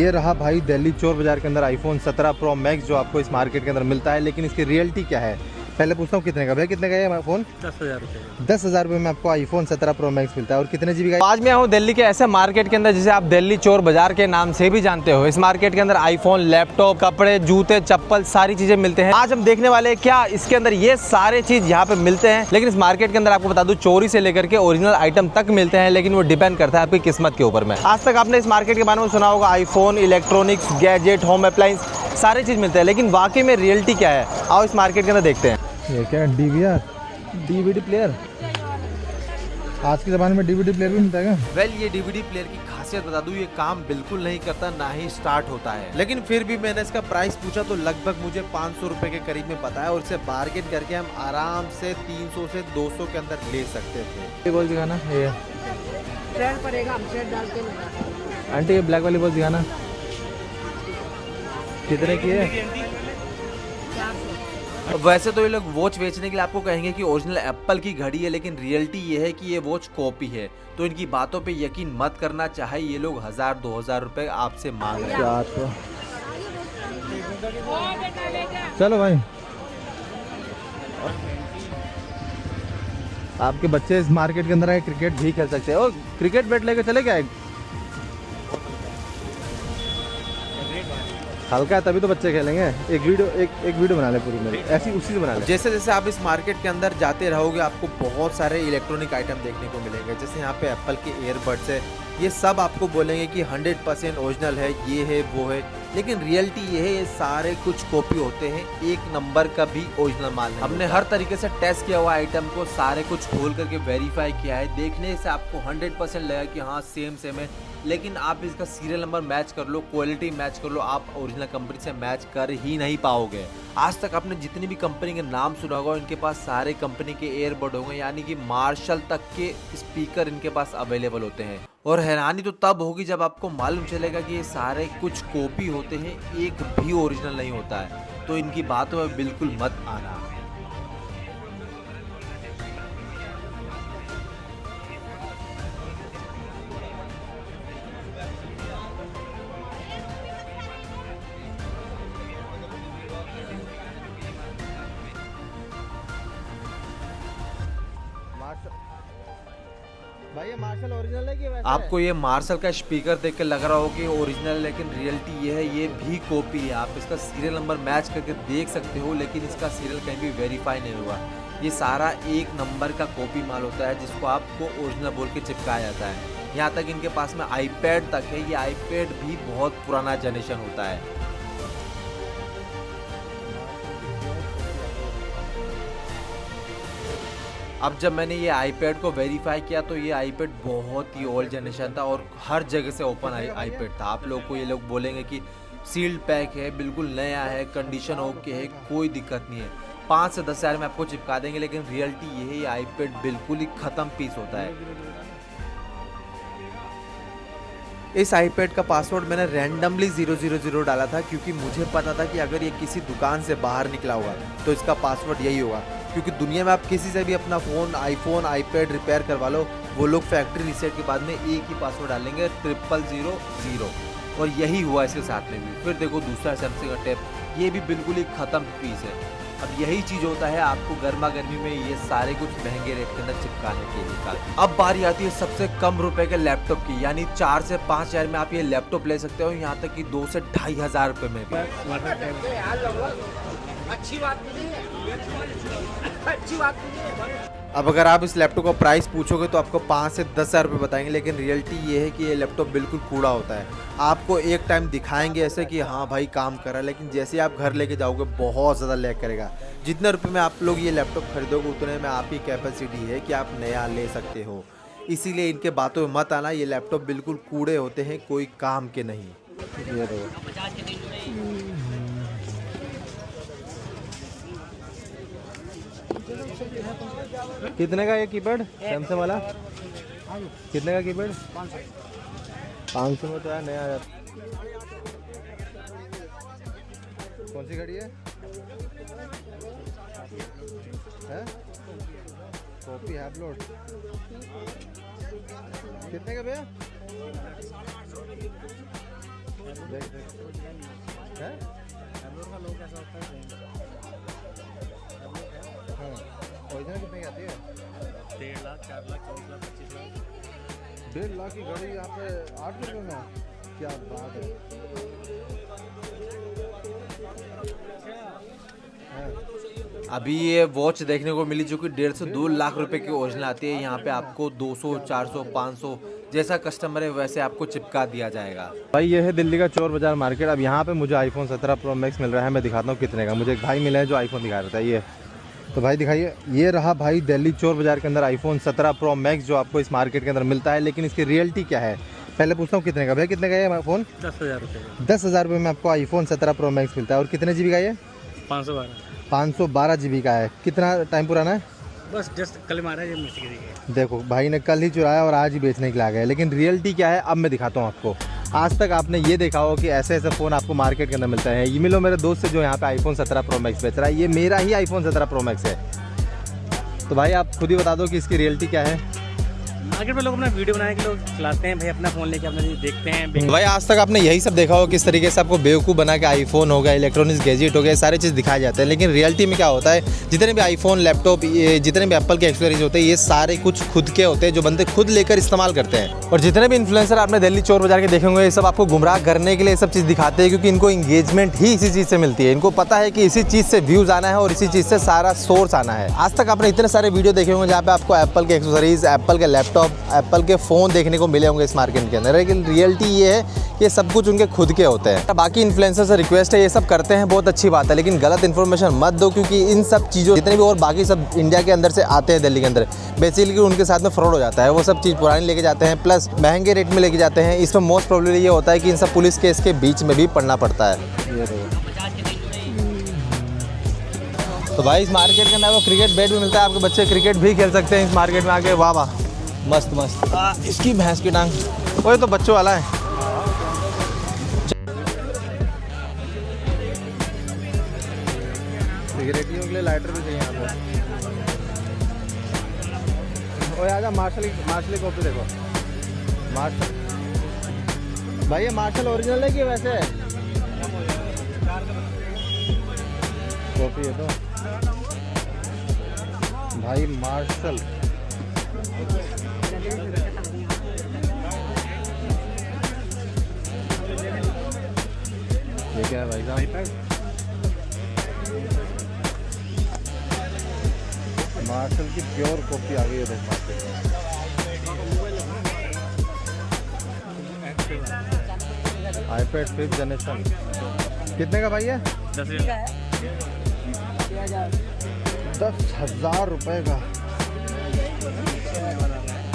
ये रहा भाई दिल्ली चोर बाजार के अंदर आईफोन 17 प्रो मैक्स जो आपको इस मार्केट के अंदर मिलता है, लेकिन इसकी रियलिटी क्या है पहले पूछता हूँ कितने का भैया, कितने का ये फ़ोन? 10,000 रुपये। 10,000 रुपये में आपको आईफोन 17 प्रो मैक्स मिलता है। और कितने जीबी का? आज मैं हूँ दिल्ली के ऐसे मार्केट के अंदर जिसे आप दिल्ली चोर बाजार के नाम से भी जानते हो। इस मार्केट के अंदर आईफोन, लैपटॉप, कपड़े, जूते, चप्पल सारी चीजें मिलते हैं। आज हम देखने वाले हैं क्या इसके अंदर ये सारे चीज यहाँ पे मिलते हैं। लेकिन इस मार्केट के अंदर आपको बता दूं चोरी से लेकर के ओरिजिनल आइटम तक मिलते हैं, लेकिन वो डिपेंड करता है आपकी किस्मत के ऊपर में। आज तक आपने इस मार्केट के बारे में सुना होगा, iPhone, electronics, gadget, home appliance सारे चीज मिलते हैं, लेकिन वाकई में रियलिटी क्या है आओ इस मार्केट के अंदर देखते हैं। ये क्या DVR DVD प्लेयर? आज के ज़माने में DVD प्लेयर भी मिलता है क्या? वेल ये DVD प्लेयर की खासियत बता दूं, ये काम बिल्कुल नहीं करता, ना ही स्टार्ट होता है। लेकिन फिर भी मैंने इसका प्राइस पूछा तो लगभग मुझे 500 रुपए के करीब में बताया, और इसे बार्गेन करके हम आराम से 300 से 200 के अंदर ले सकते थे। ये बॉल दिखाना, ये ट्रेंड पड़ेगा, हम शेड डाल के लगा। आंटी ये ब्लैक वाली बॉल दिखाना, कितने की है? वैसे तो ये लोग वॉच बेचने के लिए आपको कहेंगे कि ओरिजिनल एप्पल की घड़ी है, लेकिन रियलिटी ये है कि ये वॉच कॉपी है। तो इनकी बातों पे यकीन मत करना, चाहे ये लोग 1000-2000 रुपए आपसे मांग रहे हैं। चलो भाई, आपके बच्चे इस मार्केट के अंदर आए क्रिकेट भी खेल सकते हैं। और क्रिकेट बैट लेके चले क्या? हल्का है तभी तो बच्चे खेलेंगे। एक वीडियो बना ले पूरी मेरी, ऐसी उसी से बना ले। जैसे जैसे आप इस मार्केट के अंदर जाते रहोगे आपको बहुत सारे इलेक्ट्रॉनिक आइटम देखने को मिलेंगे। जैसे यहाँ पे एप्पल के ईयरबड्स है, ये सब आपको बोलेंगे कि 100% ओरिजिनल है, ये है वो है, लेकिन रियलिटी ये है ये सारे कुछ कॉपी होते हैं, एक नंबर का भी ओरिजिनल माल नहीं। हमने हर तरीके से टेस्ट किया हुआ आइटम को सारे कुछ खोल करके वेरीफाई किया है। देखने से आपको 100% लगेगा कि हाँ सेम है, लेकिन आप इसका सीरियल नंबर मैच कर लो, क्वालिटी मैच कर लो, आप ओरिजिनल कंपनी से मैच कर ही नहीं पाओगे। आज तक आपने जितनी भी कंपनी के नाम सुना होगा इनके पास सारे कंपनी के ईयरबड होंगे, यानी कि मार्शल तक के स्पीकर इनके पास अवेलेबल होते हैं। और हैरानी तो तब होगी जब आपको मालूम चलेगा कि ये सारे कुछ कॉपी होते हैं, एक भी ओरिजिनल नहीं होता है। तो इनकी बातों में बिल्कुल मत आना। भाई ये मार्शल ओरिजिनल है कि वैसे? आपको ये मार्शल का स्पीकर देख के लग रहा हो कि ओरिजिनल है, लेकिन रियलिटी ये है ये भी कॉपी है। आप इसका सीरियल नंबर मैच करके देख सकते हो, लेकिन इसका सीरियल कहीं भी वेरीफाई नहीं हुआ। ये सारा एक नंबर का कॉपी माल होता है जिसको आपको ओरिजिनल बोल के चिपकाया जाता है। यहाँ तक इनके पास में आईपैड तक है, ये आईपैड भी बहुत पुराना जनरेशन होता है। अब जब मैंने ये आईपैड को वेरीफाई किया तो ये आईपैड बहुत ही ओल्ड जनरेशन था और हर जगह से ओपन आईपैड था। आप लोग को ये लोग बोलेंगे कि सील्ड पैक है, बिल्कुल नया है, कंडीशन ओके है, कोई दिक्कत नहीं है, 5 से 10 हज़ार में आपको चिपका देंगे। लेकिन रियलिटी ये है ये आईपैड बिल्कुल ही ख़त्म पीस होता है। इस आईपैड का पासवर्ड मैंने रैंडमली 000 डाला था, क्योंकि मुझे पता था कि अगर ये किसी दुकान से बाहर निकला होगा तो इसका पासवर्ड यही होगा। क्योंकि दुनिया में आप किसी से भी अपना फ़ोन, आईफोन, आईपैड रिपेयर करवा लो, वो लोग फैक्ट्री रीसेट के बाद में एक ही पासवर्ड डालेंगे 0000, और यही हुआ इसके साथ में भी। फिर देखो दूसरा सैमसंग का टैब, ये भी बिल्कुल ही ख़त्म पीस है। अब यही चीज़ होता है आपको गर्मा गर्मी में ये सारे कुछ महंगे रेट के अंदर चिपकाने के लिए। अब बारी आती है सबसे कम रुपए के लैपटॉप की, यानी 4 से 5 हज़ार में आप ये लैपटॉप ले सकते हो, यहाँ तक कि 2 से 2.5 हज़ार रुपये में भी। अच्छी बात नहीं है, अच्छी बात नहीं है। अब अगर आप इस लैपटॉप का प्राइस पूछोगे तो आपको 5 से 10 हज़ार रुपये बताएंगे, लेकिन रियलिटी ये है कि ये लैपटॉप बिल्कुल कूड़ा होता है। आपको एक टाइम दिखाएंगे ऐसे कि हाँ भाई काम कर रहा है, लेकिन जैसे आप घर लेके जाओगे बहुत ज़्यादा लैग करेगा। जितने रुपये में आप लोग ये लैपटॉप खरीदोगे उतने में आपकी कैपेसिटी है कि आप नया ले सकते हो। इसीलिए इनके बातों में मत आना, ये लैपटॉप बिल्कुल कूड़े होते हैं, कोई काम के नहीं। कितने का ये कीपैड सैमसंग वाला? कितने का कीपैड? 500 में तो है नया यार। कौन सी घड़ी है? कॉपी है अपलोड। कितने का भैया? देख देख हैं? हाँ, ओरिजिनल कितने की आती है? 1.5 लाख 4 लाख 24 लाख 25 लाख 1.5 लाख की घड़ी यहाँ पे 8 रुपये में, क्या बात है। हाँ। अभी ये वॉच देखने को मिली जो कि 1.5 से 2 लाख रुपए की ओरिजिनल आती है। यहाँ पे आपको 200, 400, 500 जैसा कस्टमर है वैसे आपको चिपका दिया जाएगा। भाई ये है दिल्ली का चोर बाजार मार्केट। अब यहाँ पे मुझे आईफोन 17 प्रो मैक्स मिल रहा है, मैं दिखाता हूँ कितने का। मुझे एक भाई मिला है जो आईफोन दिखा रहा था, ये तो भाई दिखाइए। ये रहा भाई दिल्ली चोर बाजार के अंदर आईफोन 17 प्रो मैक्स जो आपको इस मार्केट के अंदर मिलता है, लेकिन इसकी रियलिटी क्या है पहले पूछता हूँ कितने का। भैया कितने का ये फ़ोन? 10,000 रुपये 10,000 रुपये में आपको आईफोन 17 प्रो मैक्स मिलता है। और कितने GB का ये? 512 GB का है। कितना टाइम पुराना है? बस जस्ट कल मारा है मिस्त्री के। देखो भाई ने कल ही चुराया और आज ही बेचने के लिए आ गया। लेकिन रियलिटी क्या है अब मैं दिखाता हूँ आपको। आज तक आपने ये देखा हो कि ऐसे ऐसे फ़ोन आपको मार्केट के अंदर मिलता है। ये मिलो मेरे दोस्त से जो यहाँ पे आईफोन 17 प्रो मैक्स बेच रहा है, ये मेरा ही आईफोन 17 प्रो मैक्स है। तो भाई आप खुद ही बता दो कि इसकी रियलिटी क्या है। मार्केट में लोग अपना वीडियो बनाने के लोग चलाते हैं भाई, अपना फ़ोन लेके अपना देखते हैं। भाई आज तक आपने यही सब देखा हो किस तरीके से आपको बेवकूफ़ बना के आईफोन हो गया, इलेक्ट्रॉनिक्स गैजेट हो गया, सारी चीज़ दिखाए जाते हैं। लेकिन रियलिटी में क्या होता है, जितने भी आईफोन, लैपटॉप, ये जितने भी एप्पल के एक्सेसरीज होते हैं, ये सारे कुछ खुद के होते हैं जो बंदे खुद लेकर इस्तेमाल करते हैं। और जितने भी इन्फ्लुएंसर आपने दिल्ली चोर बाजार के देखे होंगे, ये सब आपको गुमराह करने के लिए सब चीज़ दिखाते हैं, क्योंकि इनको इंगेजमेंट ही इसी चीज़ से मिलती है। इनको पता है कि इसी चीज़ से व्यूज़ आना है और इसी चीज़ से सारा सोर्स आना है। आज तक आपने इतने सारे वीडियो देखे होंगे जहाँ पे आपको एप्पल के एक्सेसरीज, एप्पल के लैपटॉप, एप्पल के फ़ोन देखने को मिले होंगे इस मार्केट के अंदर। लेकिन रियलिटी ये है कि सब कुछ उनके खुद के होते हैं। बाकी इन्फ्लुएंसर से रिक्वेस्ट है, ये सब करते हैं बहुत अच्छी बात है, लेकिन गलत इन्फॉर्मेशन मत दो, क्योंकि इन सब चीज़ों जितने भी और बाकी सब इंडिया के अंदर से आते हैं दिल्ली के अंदर, बेसिकली उनके साथ में फ्रॉड हो जाता है। वो सब चीज़ पुरानी लेके जाते हैं, प्लस महंगे रेट में लेके जाते हैं। इसमें मोस्ट प्रॉब्लम ये होता है कि इन सब पुलिस केस के बीच में भी पड़ना पड़ता है। तो भाई इस मार्केट के अंदर वो क्रिकेट बैट भी मिलता है, आपके बच्चे क्रिकेट भी खेल सकते हैं इस मार्केट में आके। वाह वाह, मस्त मस्त। इसकी भैंस की टांग, वो तो बच्चों वाला है। सिगरेटियों के लिए लाइटर भी चाहिए आपको। ओए आजा, मार्शल की कॉपी देखो। मार्शल भाई, ये मार्शल ओरिजिनल है कि वैसे है? कॉपी है तो भाई मार्शल। ये क्या है भाई साहब? मार्शल की प्योर कॉपी आ गई है देख मार्केट में। आईपैड 5th जनरेशन कितने का भाई है? 10,000 रुपये का।